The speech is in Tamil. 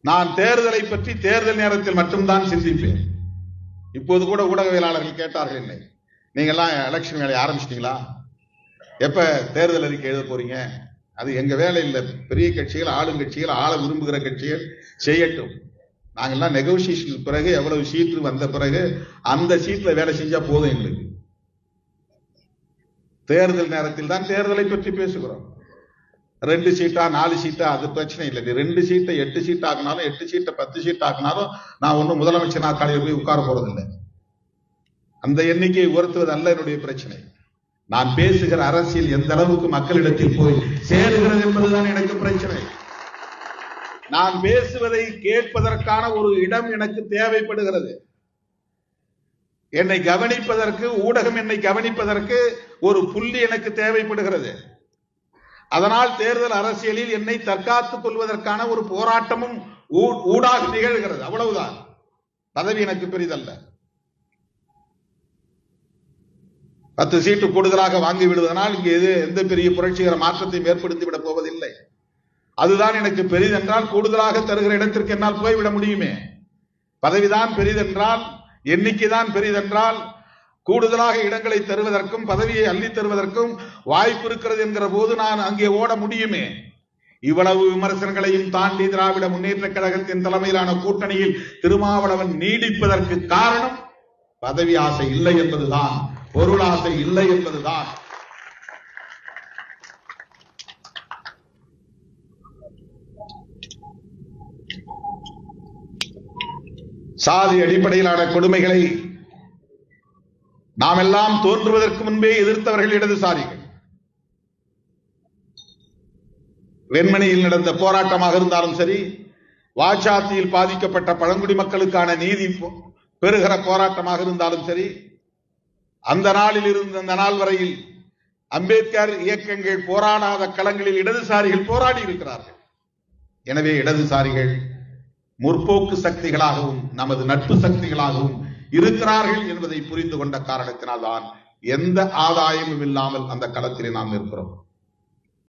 நான் தேர்தலை பற்றி தேர்தல் நேரத்தில் மட்டும்தான் சிந்திப்பேன். இப்போது கூட ஊடகவியலாளர்கள் கேட்டார்கள், என்னை நீங்க எல்லாம் எலெக்ஷன் வேலையை ஆரம்பிச்சிட்டீங்களா, எப்ப தேர்தல் அறிக்கை எழுத போறீங்க? அது எங்க வேலை இல்லை. பெரிய கட்சிகள், ஆளுங்கட்சிகள், ஆள விரும்புகிற கட்சிகள் செய்யட்டும். நாங்கெல்லாம் நெகோசியேஷன் பிறகு எவ்வளவு சீட்டு வந்த பிறகு அந்த சீட்ல வேலை செஞ்சா போதும். எங்களுக்கு தேர்தல் நேரத்தில் தான் தேர்தலை பற்றி பேசுகிறோம். 2 சீட்டா 4 சீட்டா அது பிரச்சனை இல்லை. 2 சீட்டை 8 சீட் ஆக்கினாலும் 8 சீட்டை 10 சீட் ஆக்கினாலும் நான் ஒன்னும் முதலமைச்சர் நாற்காலியில் போய் உட்கார போறதில்லை. அந்த எண்ணிக்கையை உயர்த்துவது அல்ல என்னுடைய பிரச்சனை. நான் பேசுகிற அரசியல் எந்த அளவுக்கு மக்களிடத்தில் போய் சேருகிறது என்பதுதான் எனக்கு பிரச்சனை. நான் பேசுவதை கேட்பதற்கான ஒரு இடம் எனக்கு தேவைப்படுகிறது. என்னை கவனிப்பதற்கு, ஊடகம் என்னை கவனிப்பதற்கு ஒரு புள்ளி எனக்கு தேவைப்படுகிறது. அதனால் தேர்தல் அரசியலில் என்னை தற்காத்துக் கொள்வதற்கான ஒரு போராட்டமும் ஊடாக நிகழ்கிறது. அவ்வளவுதான். பதவி எனக்கு பெரிதல்ல. 10 சீட்டு கூடுதலாக வாங்கி விடுவதனால் இங்கே எந்த பெரிய புரட்சிகர மாற்றத்தையும் ஏற்படுத்தி விட போவதில்லை. அதுதான் எனக்கு பெரிதென்றால் கூடுதலாக தருகிற இடத்திற்கு என்னால் போய்விட முடியுமே. பதவிதான் பெரிதென்றால், எண்ணிக்கைதான் பெரிதென்றால், கூடுதலாக இடங்களை தருவதற்கும் பதவியை அள்ளி தருவதற்கும் வாய்ப்பு இருக்கிறது என்கிற போது நான் அங்கே ஓட முடியுமே. இவ்வளவு விமர்சனங்களையும் தாண்டி திராவிட முன்னேற்ற கழகத்தின் தலைமையிலான கூட்டணியில் திருமாவளவன் நீடிப்பதற்கு காரணம் பதவி ஆசை இல்லை என்பதுதான், பொருளாசை இல்லை என்பதுதான். சாதி அடிப்படையிலான கொடுமைகளை நாம் எல்லாம் தோன்றுவதற்கு முன்பே எதிர்த்தவர்கள் இடதுசாரிகள். வெண்மணியில் நடந்த போராட்டமாக இருந்தாலும் சரி, வாச்சாத்தியில் பாதிக்கப்பட்ட பழங்குடி மக்களுக்கான நீதி பெறுகிற போராட்டமாக இருந்தாலும் சரி, அந்த நாளில் இருந்து அந்த நாள் வரையில் அம்பேத்கர் இயக்கங்கள் போராடாத களங்களில் இடதுசாரிகள் போராடி இருக்கிறார்கள். எனவே இடதுசாரிகள் முற்போக்கு சக்திகளாகவும் நமது நட்பு சக்திகளாகவும் இருக்கிறார்கள் என்பதை புரிந்து கொண்ட காரணத்தினால் தான் எந்த ஆதாயமும் இல்லாமல் அந்த களத்திலே நாம் இருக்கிறோம்.